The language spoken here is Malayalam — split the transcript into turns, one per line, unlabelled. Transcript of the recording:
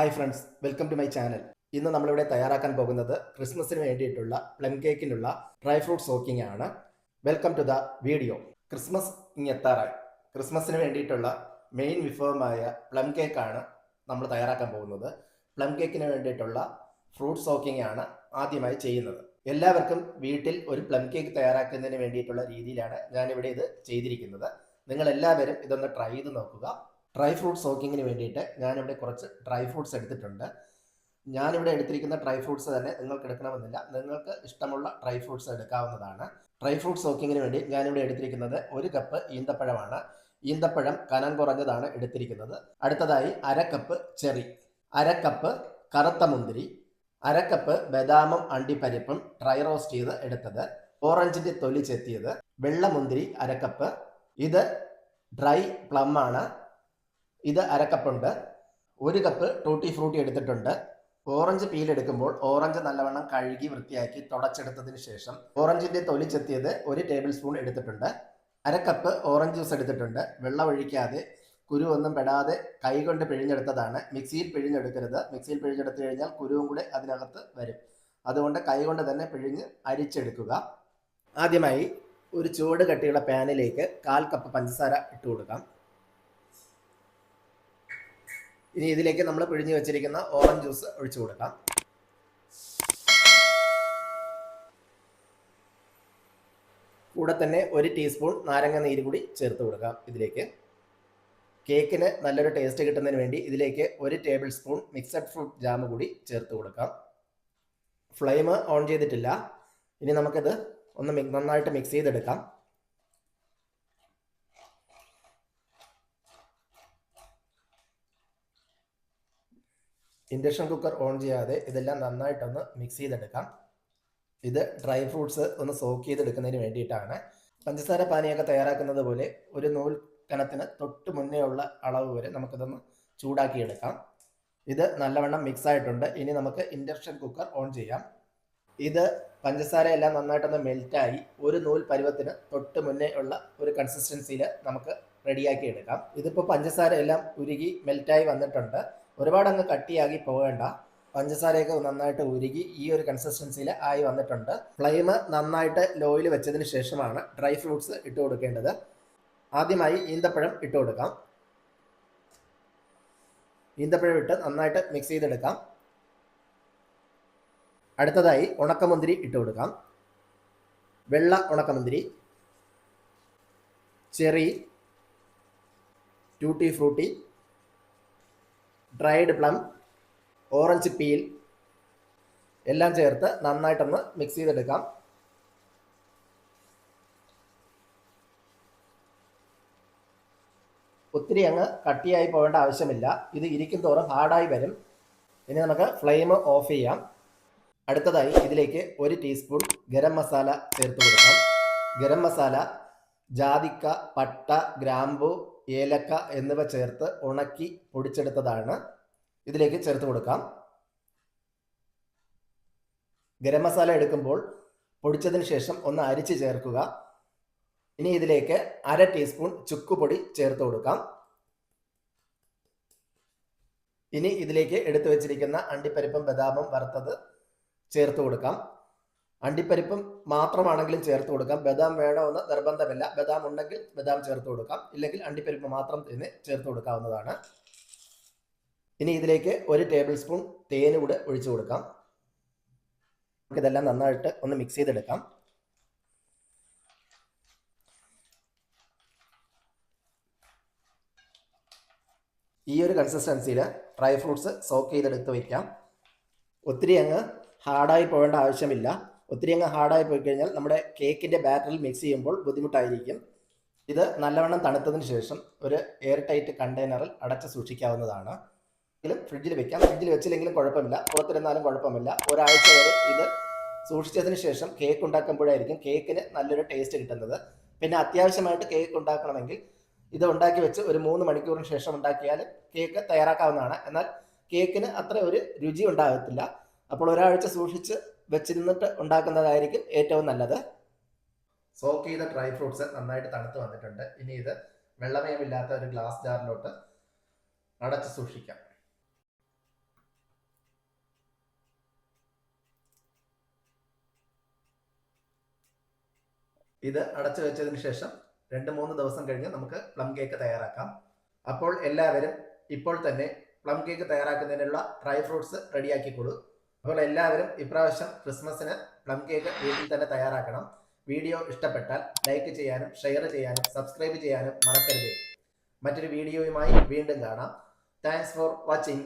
Hi friends, welcome to my channel. ഇന്ന് നമ്മളിവിടെ തയ്യാറാക്കാൻ പോകുന്നത് ക്രിസ്മസിന് വേണ്ടിയിട്ടുള്ള പ്ലം കേക്കിനുള്ള ഡ്രൈ ഫ്രൂട്ട് സോക്കിംഗ് ആണ്. Welcome to the video. Christmas എത്താറായി. ക്രിസ്മസിന് വേണ്ടിയിട്ടുള്ള മെയിൻ വിഭവമായ പ്ലം കേക്കാണ് നമ്മൾ തയ്യാറാക്കാൻ പോകുന്നത്. പ്ലം കേക്കിന് വേണ്ടിയിട്ടുള്ള ഫ്രൂട്ട് സോക്കിംഗ് ആണ് ആദ്യമായി ചെയ്യുന്നത്. എല്ലാവർക്കും വീട്ടിൽ ഒരു പ്ലം കേക്ക് തയ്യാറാക്കുന്നതിന് വേണ്ടിയിട്ടുള്ള രീതിയിലാണ് ഞാനിവിടെ ഇത് ചെയ്തിരിക്കുന്നത്. നിങ്ങൾ എല്ലാവരും ഇതൊന്ന് ട്രൈ ചെയ്ത് നോക്കുക. ഡ്രൈ ഫ്രൂട്ട് സോക്കിങ്ങിന് വേണ്ടിയിട്ട് ഞാനിവിടെ കുറച്ച് ഡ്രൈ ഫ്രൂട്ട്സ് എടുത്തിട്ടുണ്ട്. ഞാനിവിടെ എടുത്തിരിക്കുന്ന ഡ്രൈ ഫ്രൂട്ട്സ് തന്നെ നിങ്ങൾക്ക് എടുക്കണമെന്നില്ല, നിങ്ങൾക്ക് ഇഷ്ടമുള്ള ഡ്രൈ ഫ്രൂട്ട്സ് എടുക്കാവുന്നതാണ്. ഡ്രൈ ഫ്രൂട്ട് സോക്കിങ്ങിന് വേണ്ടി ഞാനിവിടെ എടുത്തിരിക്കുന്നത് 1 കപ്പ് ഈന്തപ്പഴമാണ്. ഈന്തപ്പഴം കനം കുറഞ്ഞതാണ് എടുത്തിരിക്കുന്നത്. അടുത്തതായി 1/2 കപ്പ് ചെറി, 1/2 കപ്പ് കറുത്ത മുന്തിരി, 1/2 കപ്പ് ബദാമും അണ്ടിപ്പരിപ്പും ഡ്രൈ റോസ്റ്റ് ചെയ്ത് എടുത്തത്, ഓറഞ്ചിൻ്റെ തൊലി ചെത്തിയത്, വെള്ളമുന്തിരി 1/2 കപ്പ്. ഇത് ഡ്രൈ പ്ലം ആണ്. ഇത് 1/2 കപ്പുണ്ട്. 1 കപ്പ് ടൂട്ടി ഫ്രൂട്ടി എടുത്തിട്ടുണ്ട്. ഓറഞ്ച് പീൽ എടുക്കുമ്പോൾ ഓറഞ്ച് നല്ലവണ്ണം കഴുകി വൃത്തിയാക്കി തുടച്ചെടുത്തതിന് ശേഷം ഓറഞ്ചിൻ്റെ തൊലി ചെത്തിയത് 1 ടേബിൾ സ്പൂൺ എടുത്തിട്ടുണ്ട്. 1/2 കപ്പ് ഓറഞ്ച് ജ്യൂസ് എടുത്തിട്ടുണ്ട്. വെള്ളം ഒഴിക്കാതെ കുരുവൊന്നും പെടാതെ കൈകൊണ്ട് പിഴിഞ്ഞെടുത്തതാണ്. മിക്സിയിൽ പിഴിഞ്ഞെടുക്കരുത്. മിക്സിയിൽ പിഴിഞ്ഞെടുത്തു കഴിഞ്ഞാൽ കുരുവും കൂടെ അതിനകത്ത് വരും. അതുകൊണ്ട് കൈകൊണ്ട് തന്നെ പിഴിഞ്ഞ് അരിച്ചെടുക്കുക. ആദ്യമായി ഒരു ചുവട് കട്ടിയുള്ള പാനിലേക്ക് 1/4 കപ്പ് പഞ്ചസാര ഇട്ട് കൊടുക്കാം. ഇനി ഇതിലേക്ക് നമ്മൾ പിഴിഞ്ഞു വെച്ചിരിക്കുന്ന ഓറഞ്ച് ജ്യൂസ് ഒഴിച്ചു കൊടുക്കാം. കൂടെ തന്നെ 1 ടീസ്പൂൺ നാരങ്ങ നീര് കൂടി ചേർത്ത് കൊടുക്കാം. ഇതിലേക്ക് കേക്കിന് നല്ലൊരു ടേസ്റ്റ് കിട്ടുന്നതിന് വേണ്ടി ഇതിലേക്ക് 1 table spoon mixed fruit jam കൂടി ചേർത്ത് കൊടുക്കാം. ഫ്ലെയിം ഓൺ ചെയ്തിട്ടില്ല. ഇനി നമുക്കിത് ഒന്ന് നന്നായിട്ട് മിക്സ് ചെയ്തെടുക്കാം. ഇൻഡക്ഷൻ കുക്കർ ഓൺ ചെയ്യാതെ ഇതെല്ലാം നന്നായിട്ടൊന്ന് മിക്സ് ചെയ്തെടുക്കാം. ഇത് ഡ്രൈ ഫ്രൂട്ട്സ് ഒന്ന് സോക്ക് ചെയ്തെടുക്കുന്നതിന് വേണ്ടിയിട്ടാണ്. പഞ്ചസാര പാനിയൊക്കെ തയ്യാറാക്കുന്നത് പോലെ ഒരു നൂൽ കനത്തിന് തൊട്ട് മുന്നേ ഉള്ള അളവ് വരെ നമുക്കിതൊന്ന് ചൂടാക്കിയെടുക്കാം. ഇത് നല്ലവണ്ണം മിക്സ് ആയിട്ടുണ്ട്. ഇനി നമുക്ക് ഇൻഡക്ഷൻ കുക്കർ ഓൺ ചെയ്യാം. ഇത് പഞ്ചസാരയെല്ലാം നന്നായിട്ടൊന്ന് മെൽറ്റായി ഒരു നൂൽ പരുവത്തിന് തൊട്ട് മുന്നേ ഉള്ള ഒരു കൺസിസ്റ്റൻസിയിൽ നമുക്ക് റെഡിയാക്കി എടുക്കാം. ഇതിപ്പോൾ പഞ്ചസാര എല്ലാം ഉരുകി മെൽറ്റായി വന്നിട്ടുണ്ട്. ഒരുപാട് അങ്ങ് കട്ടിയാക്കി പോകേണ്ട. പഞ്ചസാരയൊക്കെ നന്നായിട്ട് ഉരുകി ഈ ഒരു കൺസിസ്റ്റൻസിയിൽ ആയി വന്നിട്ടുണ്ട്. ഫ്ലെയിം നന്നായിട്ട് ലോയിൽ വെച്ചതിന് ശേഷമാണ് ഡ്രൈ ഫ്രൂട്ട്സ് ഇട്ട് കൊടുക്കേണ്ടത്. ആദ്യമായി ഈന്തപ്പഴം ഇട്ട് കൊടുക്കാം. ഈന്തപ്പഴം ഇട്ട് നന്നായിട്ട് മിക്സ് ചെയ്തെടുക്കാം. അടുത്തതായി ഉണക്കമുന്തിരി ഇട്ട് കൊടുക്കാം. വെള്ള ഉണക്കമുന്തിരി, cherry, tutti Frooti, dried plum, orange peel എല്ലാം ചേർത്ത് നന്നായിട്ടൊന്ന് മിക്സ് ചെയ്തെടുക്കാം. ഒത്തിരി അങ്ങ് കട്ടിയായി പോകേണ്ട ആവശ്യമില്ല. ഇത് ഇരിക്കും തോറും ഹാർഡായി വരും. ഇനി നമുക്ക് ഫ്ലെയിം ഓഫ് ചെയ്യാം. അടുത്തതായി ഇതിലേക്ക് 1 ടീസ്പൂൺ ഗരം മസാല ചേർത്ത് കൊടുക്കാം. ഗരം മസാല ജാതിക്ക, പട്ട, ഗ്രാമ്പു, ഏലക്ക എന്നിവ ചേർത്ത് ഉണക്കി പൊടിച്ചെടുത്തതാണ്. ഇതിലേക്ക് ചേർത്ത് കൊടുക്കാം. ഗരം മസാല എടുക്കുമ്പോൾ പൊടിച്ചതിന് ശേഷം ഒന്ന് അരിച്ച് ചേർക്കുക. ഇനി ഇതിലേക്ക് 1/2 ടീസ്പൂൺ ചുക്കുപൊടി ചേർത്ത് കൊടുക്കാം. ഇനി ഇതിലേക്ക് എടുത്തു വെച്ചിരിക്കുന്ന അണ്ടിപ്പരിപ്പും ബദാമും വറുത്തത് ചേർത്ത് കൊടുക്കാം. അണ്ടിപ്പരിപ്പും മാത്രമാണെങ്കിലും ചേർത്ത് കൊടുക്കാം. ബദാം വേണമെന്ന് നിർബന്ധമില്ല. ബദാം ഉണ്ടെങ്കിൽ ബദാം ചേർത്ത് കൊടുക്കാം, ഇല്ലെങ്കിൽ അണ്ടിപ്പരിപ്പ് മാത്രം തന്നെ ചേർത്ത് കൊടുക്കാവുന്നതാണ്. ഇനി ഇതിലേക്ക് 1 ടേബിൾ സ്പൂൺ തേൻ കൂടെ ഒഴിച്ചു കൊടുക്കാം. ഇതെല്ലാം നന്നായിട്ട് ഒന്ന് മിക്സ് ചെയ്തെടുക്കാം. ഈ ഒരു കൺസിസ്റ്റൻസിയിൽ ഡ്രൈ ഫ്രൂട്ട്സ് സോക്ക് ചെയ്തെടുത്ത് വയ്ക്കാം. ഒത്തിരി അങ്ങ് ഹാർഡായി പോകേണ്ട ആവശ്യമില്ല. ഒത്തിരി അങ്ങ് ഹാർഡായി പോയി കഴിഞ്ഞാൽ നമ്മുടെ കേക്കിൻ്റെ ബാറ്ററിൽ മിക്സ് ചെയ്യുമ്പോൾ ബുദ്ധിമുട്ടായിരിക്കും. ഇത് നല്ലവണ്ണം തണുത്തതിന് ശേഷം ഒരു എയർ ടൈറ്റ് കണ്ടെയ്നറിൽ അടച്ച് സൂക്ഷിക്കാവുന്നതാണ്. എങ്കിലും ഫ്രിഡ്ജിൽ വെക്കാം. ഫ്രിഡ്ജിൽ വെച്ചില്ലെങ്കിലും കുഴപ്പമില്ല, പുറത്തിരുന്നാലും കുഴപ്പമില്ല. ഒരാഴ്ച വരെ ഇത് സൂക്ഷിച്ചതിന് ശേഷം കേക്ക് ഉണ്ടാക്കുമ്പോഴായിരിക്കും കേക്കിന് നല്ലൊരു ടേസ്റ്റ് കിട്ടുന്നത്. പിന്നെ അത്യാവശ്യമായിട്ട് കേക്ക് ഉണ്ടാക്കണമെങ്കിൽ ഇത് ഉണ്ടാക്കി വെച്ച് ഒരു 3 മണിക്കൂറിന് ശേഷം ഉണ്ടാക്കിയാൽ കേക്ക് തയ്യാറാക്കാവുന്നതാണ്. എന്നാൽ കേക്കിന് അത്ര ഒരു രുചി ഉണ്ടാകത്തില്ല. അപ്പോൾ ഒരാഴ്ച സൂക്ഷിച്ച് വെച്ചിരുന്നിട്ട് ഉണ്ടാക്കുന്നതായിരിക്കും ഏറ്റവും നല്ലത്. സോക്ക് ചെയ്ത ഡ്രൈ ഫ്രൂട്ട്സ് നന്നായിട്ട് തണുത്ത് വന്നിട്ടുണ്ട്. ഇനി ഇത് വെള്ളമയമില്ലാത്ത ഒരു ഗ്ലാസ് ജാറിലോട്ട് അടച്ച് സൂക്ഷിക്കാം. ഇത് അടച്ചു വെച്ചതിന് ശേഷം 2-3 ദിവസം കഴിഞ്ഞ് നമുക്ക് പ്ലം കേക്ക് തയ്യാറാക്കാം. അപ്പോൾ എല്ലാവരും ഇപ്പോൾ തന്നെ പ്ലം കേക്ക് തയ്യാറാക്കുന്നതിനുള്ള ഡ്രൈ ഫ്രൂട്ട്സ് റെഡിയാക്കിക്കൊള്ളൂ. അപ്പോൾ എല്ലാവരും ഇപ്രാവശ്യം ക്രിസ്മസിന് പ്ലം കേക്ക് വീട്ടിൽ തന്നെ തയ്യാറാക്കണം. വീഡിയോ ഇഷ്ടപ്പെട്ടാൽ ലൈക്ക് ചെയ്യാനും ഷെയർ ചെയ്യാനും സബ്സ്ക്രൈബ് ചെയ്യാനും മറക്കരുത്. മറ്റൊരു വീഡിയോയുമായി വീണ്ടും കാണാം. Thanks for watching.